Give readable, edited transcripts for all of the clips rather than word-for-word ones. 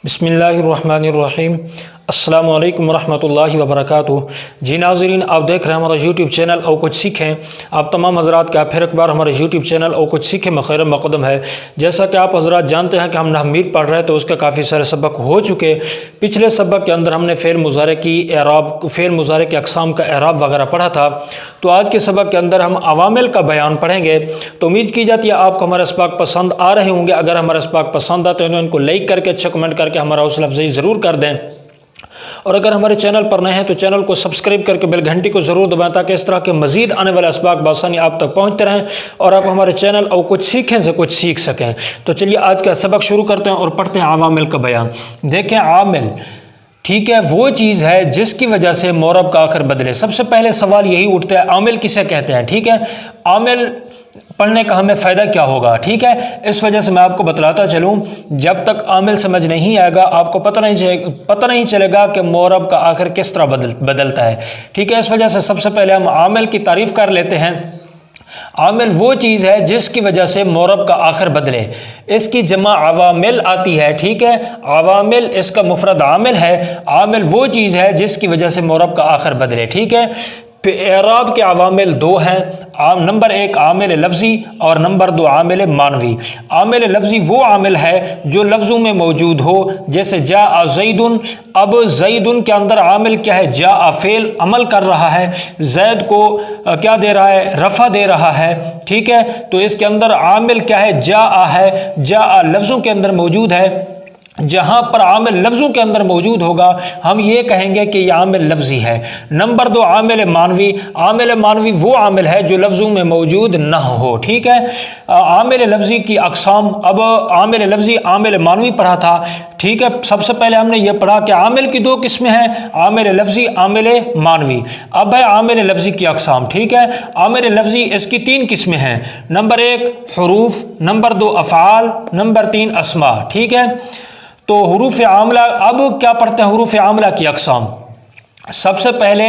बिस्मिल्लाहिर्रहमानिर्रहीम। अस्सलामु अलैकुम वरहमतुल्लाहि वबरकातुहू। जी नाज़रीन, आप देख रहे हैं हमारा यूट्यूब चैनल और कुछ सीखें। आप तमाम हज़रात का फिर एक बार हमारे यूट्यूब चैनल और कुछ सीखें में खैर मक़दम है। जैसा कि आप हज़रात जानते हैं कि हम नहमीद पढ़ रहे हैं तो उसके काफ़ी सारे सबक हो चुके। पिछले सबक के अंदर हमने फ़ेल मुज़ारे की एराब, फ़ेल मुज़ारे के अक़साम का एराब वगैरह पढ़ा था। तो आज के सबक के अंदर हम अवामिल का बयान पढ़ेंगे। तो उम्मीद की जाती है आपको हमारे सबक पसंद आ रहे होंगे। अगर हमारे सबक पसंद आते हैं तो इनको लाइक करके अच्छा कमेंट करके हमारा हौसला अफजाई ज़रूर कर दें। और अगर हमारे चैनल पर नए हैं तो चैनल को सब्सक्राइब करके बेल घंटी को ज़रूर दबाएं ताकि इस तरह के मज़ीद आने वाले असबाक बासानी आप तक पहुंचते रहें और आप हमारे चैनल और कुछ सीखें से कुछ सीख सकें। तो चलिए आज का सबक शुरू करते हैं और पढ़ते हैं आवामिल का बयान। देखें, आमिल ठीक है वो चीज़ है जिसकी वजह से मौरब का आखिर बदले। सबसे पहले सवाल यही उठता है, आमिल किसे कहते हैं? ठीक है, आमिल पढ़ने का हमें फ़ायदा क्या होगा? ठीक है, इस वजह से मैं आपको बतलाता चलूँ, जब तक आमिल समझ नहीं आएगा आपको पता नहीं चलेगा कि मौरब का आखिर किस तरह बदलता है। ठीक है, इस वजह से सबसे पहले हम आमिल की तारीफ़ कर लेते हैं। आमिल वो चीज़ है जिसकी वजह से मौरब का आखिर बदले। इसकी जमा अवामिल आती है। ठीक है, अवामिल इसका मुफरद आमिल है। आमिल वो चीज़ है जिसकी वजह से मौरब का आखिर बदले। ठीक है, एराब के अवामिल दो हैं। नंबर एक आमिल लफ्ज़ी और नंबर दो आमिल मानवी। आमिल लफ्ज़ी वो आमिल है जो लफ्ज़ों में मौजूद हो, जैसे जा ज़ैदुन। अब ज़ैदुन के अंदर आमिल क्या है? जा फ़ेल अमल कर रहा है, ज़ैद को क्या दे रहा है? रफ़ा दे रहा है। ठीक है, तो इसके अंदर आमिल क्या है? जा है। जा लफ्ज़ों के अंदर मौजूद है। जहाँ पर आमिल लफ्ज़ों के अंदर मौजूद होगा हम ये कहेंगे कि यह आमिल लफ्ज़ी है। नंबर दो आमिल मानवी। आमिल मानवी वो आमिल है जो लफ्ज़ों में मौजूद न हो। ठीक है, आमिल लफ्ज़ी की अक़साम। अब आमिल लफ्ज़ी आमिल मानवी पढ़ा था। ठीक है, सबसे पहले हमने ये पढ़ा कि आमिल की दो किस्में हैं, आमिल लफ्ज़ी आमिल मानवी। अब है आमिल लफ्ज़ी की अक़साम। ठीक है, आमिल लफ्ज़ी इसकी तीन किस्में हैं। नंबर एक हुरूफ, नंबर दो अफ़आल, नंबर तीन अस्मा। ठीक है, तो हुरूफ आमला। अब क्या पढ़ते हैं? हुरूफ आमला की अक़साम। सबसे पहले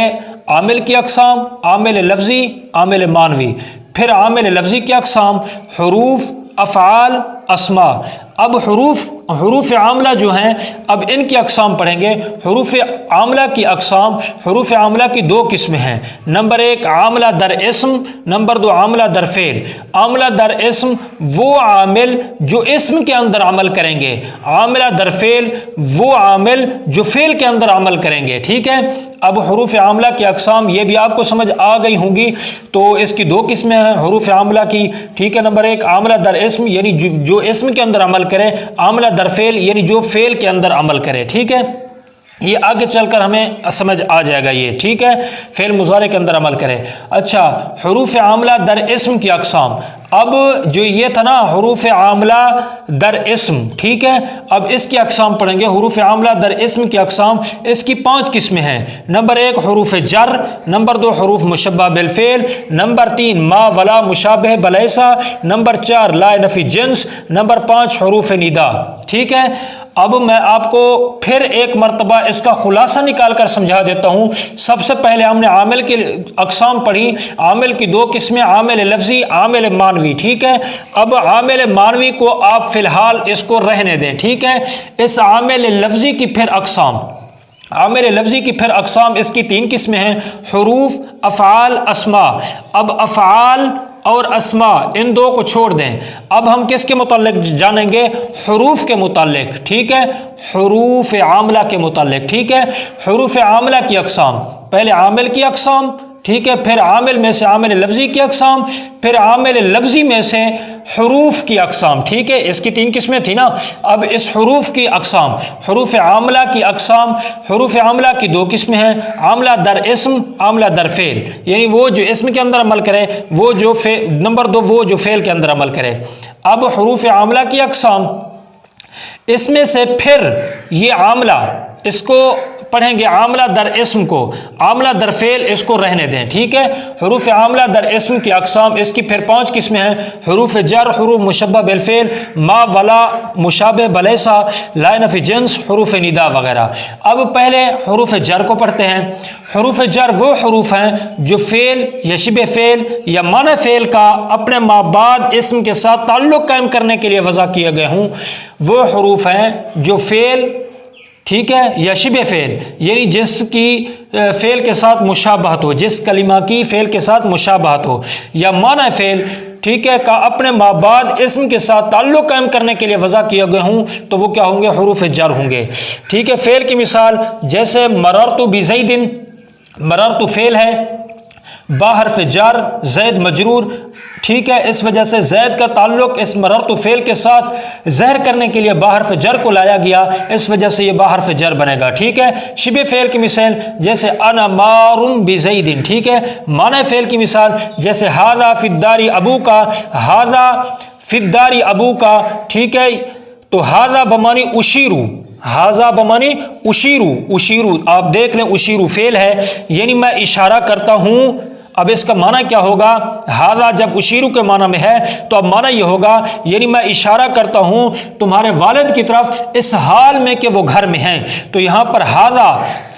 आमिल की अक़साम, आमिल लफ्ज़ी आमिल मानवी, फिर आमिल लफ्ज़ी की अक़साम हुरूफ अफ़आल अस्मा। अब हुरूफ आमला जो हैं अब इनकी अक़साम पढ़ेंगे। हुरूफ आमला की अक़साम, हुरूफ आमला की दो किस्में हैं। नंबर एक आमला दर इस्म, नंबर दो आमला दर फ़ेल। आमला दर इस्म वो आमिल जो इस्म के अंदर अमल करेंगे, आमला दर फ़ेल वो आमिल जो फ़ेल के अंदर अमल करेंगे। ठीक है, अब हुरूफ आमला की अक़साम ये भी आपको समझ आ गई होंगी। तो इसकी दो किस्में हैं हुरूफ आमला की। ठीक है, नंबर एक आमला दर इस्म यानी जो इस्म के अंदर अमल करे, आमला दर फ़ेल यानी जो फ़ेल के अंदर अमल करे। ठीक है, ये आगे चलकर हमें समझ आ जाएगा ये। ठीक है, फ़ेल मुज़ारे के अंदर अमल करे। अच्छा, हुरूफ आमला दर इस्म की अक़साम। अब जो ये था ना हुरूफ आमला दर इस्म, ठीक है, अब इसकी अक़साम पढ़ेंगे। हुरूफ आमला दर इस्म की अक़साम इसकी पांच किस्में हैं। नंबर एक हुरूफ जर, नंबर दो हुरूफ मुशब्बह बिल फ़ेल, नंबर तीन मा वला मुशाबह बलैसा, नंबर चार ला नफ़ी जिन्स, नंबर पाँच हुरूफ निदा। ठीक है, अब मैं आपको फिर एक मरतबा इसका खुलासा निकाल कर समझा देता हूँ। सबसे पहले हमने आमिल की अक़साम पढ़ी। आमिल की दो किस्में, आमिल लफ्ज़ी आमिल मानवी। ठीक है, अब आमिल मानवी को आप फ़िलहाल इसको रहने दें। ठीक है, इस आमिल लफ्ज़ी की फिर अक़साम, आमिल लफ्ज़ी की फिर अक़साम इसकी तीन किस्में हैं, हुरूफ अफ़आल अस्मा। अब अफ़आल और अस्मा इन दो को छोड़ दें। अब हम किसके मुताल्लिक़ जानेंगे? हुरूफ के मुताल्लिक़। ठीक है, हुरूफ आमला के मुताल्लिक़। ठीक है, हुरूफ आमला की अक़साम, पहले आमिल की अक़साम, ठीक है, फिर आमिल में से आमिल लफ्ज़ी की अक़साम, फिर आमिल लफ्ज़ी में से हुरूफ की अक़साम। ठीक है, इसकी तीन किस्में थी ना। अब इस हुरूफ की अक़साम, हुरूफ आमला की अक़साम, हुरूफ आमला की दो किस्में हैं, आमला दर इस्म आमला दर फ़ेल, यानी वो जो इस्म के अंदर अमल करे, वो जो नंबर दो वो जो फ़ेल के अंदर अमल करे। अब हुरूफ आमला की अक़साम, इसमें से फिर ये आमला इसको पढ़ेंगे, आमला दर इस्म को, आमला दर फ़ेल इसको रहने दें। ठीक है, हुरूफ आमला दर इस्म की अक़साम इसकी फिर पांच किस्में हैं, हुरूफ जर, हुरूफ मुशब्बह बिल फ़ेल, मा वला मुशाबह बलैसा, ला नफ़ी जिन्स, हुरूफ निदा वगैरह। अब पहले हुरूफ जर को पढ़ते हैं। हुरूफ जर वो हुरूफ हैं जो फ़ेल या शिबे फ़ेल या माना फ़ेल का अपने माबाद इस्म के साथ ताल्लुक़ कायम करने के लिए वज़ा किए गए हों। वो हुरूफ हैं जो फ़ेल ٹھیک ہے، یا شبہ فعل یعنی جس کی فعل کے ساتھ مشابہت ہو، جس کلمہ کی فعل کے ساتھ مشابہت ہو، یا معنی فعل ٹھیک ہے کا اپنے مابعد اسم کے ساتھ تعلق قائم کرنے کے لیے وضع کیے گئے ہوں تو وہ کیا ہوں گے؟ حروف جر ہوں گے۔ ٹھیک ہے، فعل کی مثال جیسے مررت بزید، مررت فعل ہے، با حرف جر، زید مجرور، ٹھیک ہے، اس وجہ سے زید کا تعلق اس مررت فعل کے ساتھ ظاہر کرنے کے لیے با حرف جر کو لایا گیا، اس وجہ سے یہ با حرف جر بنے گا۔ ٹھیک ہے، شبہ فعل کی مثال جیسے انا مار بزید، ٹھیک ہے، معنی فعل کی مثال جیسے ھذا فی الدار ابوکا، ھذا فی الدار ابوکا، ٹھیک ہے، تو ھذا بمعنی اشیرو، ھذا بمعنی اشیرو، اشیرو آپ دیکھ لیں اشیرو فعل ہے یعنی میں اشارہ کرتا ہوں۔ اب اس کا معنی کیا ہوگا؟ ھذا جب اشیرو کے معنی میں ہے تو اب معنی یہ ہوگا یعنی میں اشارہ کرتا ہوں تمہارے والد کی طرف اس حال میں کہ وہ گھر میں ہیں، تو یہاں پر ھذا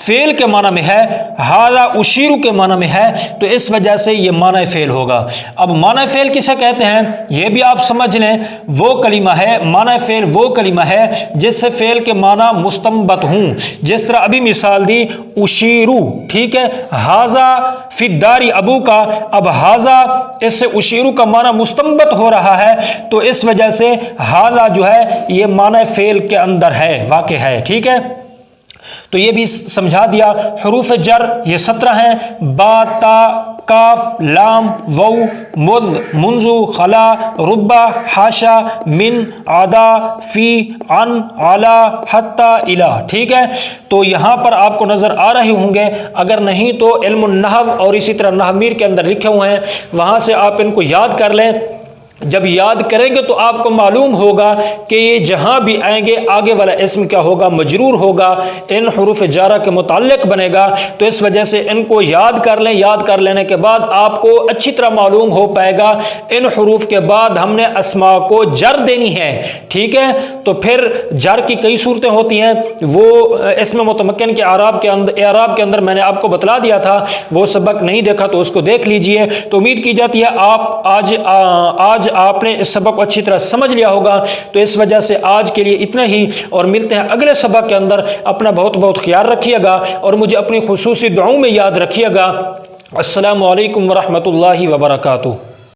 فعل کے معنی میں ہے، ھذا اشیرو کے معنی میں ہے، تو اس وجہ سے یہ معنی فعل ہوگا۔ اب معنی فعل کسے کہتے ہیں یہ بھی آپ سمجھ لیں، وہ کلمہ ہے، معنی فعل وہ کلمہ ہے جس سے فعل کے معنی مستنبت ہوں، جس طرح ابھی مثال دی اشیرو، ٹھیک ہے، ھذا فی الدار ابوکا، اب ھذا اس سے اشیرو کا معنی مستنبت ہو رہا ہے تو اس وجہ سے ھذا جو ہے یہ معنی فعل کے اندر ہے، واقع ہے۔ ٹھیک ہے، تو یہ بھی سمجھا دیا۔ حروف جر یہ 17 ہیں، با، تا، کاف، لام، وو، مذ، منذ، خلا، ربا، حاشا، من، عدا، فی، عن، علی، حتی، الی، ٹھیک ہے۔ تو یہاں پر آپ کو نظر آ رہے ہوں گے، اگر نہیں تو علم النحو اور اسی طرح نحو میر کے اندر لکھے ہوئے ہیں، وہاں سے آپ ان کو یاد کر لیں۔ جب یاد کریں گے تو آپ کو معلوم ہوگا کہ یہ جہاں بھی آئیں گے آگے والا اسم کیا ہوگا؟ مجرور ہوگا، ان حروف جارہ کے متعلق بنے گا، تو اس وجہ سے ان کو یاد کر لیں۔ یاد کر لینے کے بعد آپ کو اچھی طرح معلوم ہو پائے گا ان حروف کے بعد ہم نے اسماء کو جر دینی ہے، ٹھیک ہے۔ تو پھر جر کی کئی صورتیں ہوتی ہیں، وہ اسم متمکن کے اعراب کے اندر میں نے آپ کو بتلا دیا تھا، وہ سبق نہیں دیکھا تو اس کو دیکھ لیجئے۔ تو امید کی جاتی ہے آپ آج آپ نے اس سبق کو اچھی طرح سمجھ لیا ہوگا، تو اس وجہ سے آج کے لیے اتنا ہی، اور ملتے ہیں اگلے سبق کے اندر۔ اپنا بہت بہت خیال رکھیے گا اور مجھے اپنی خصوصی دعاؤں میں یاد رکھیے گا۔ السلام علیکم ورحمۃ اللہ وبرکاتہ۔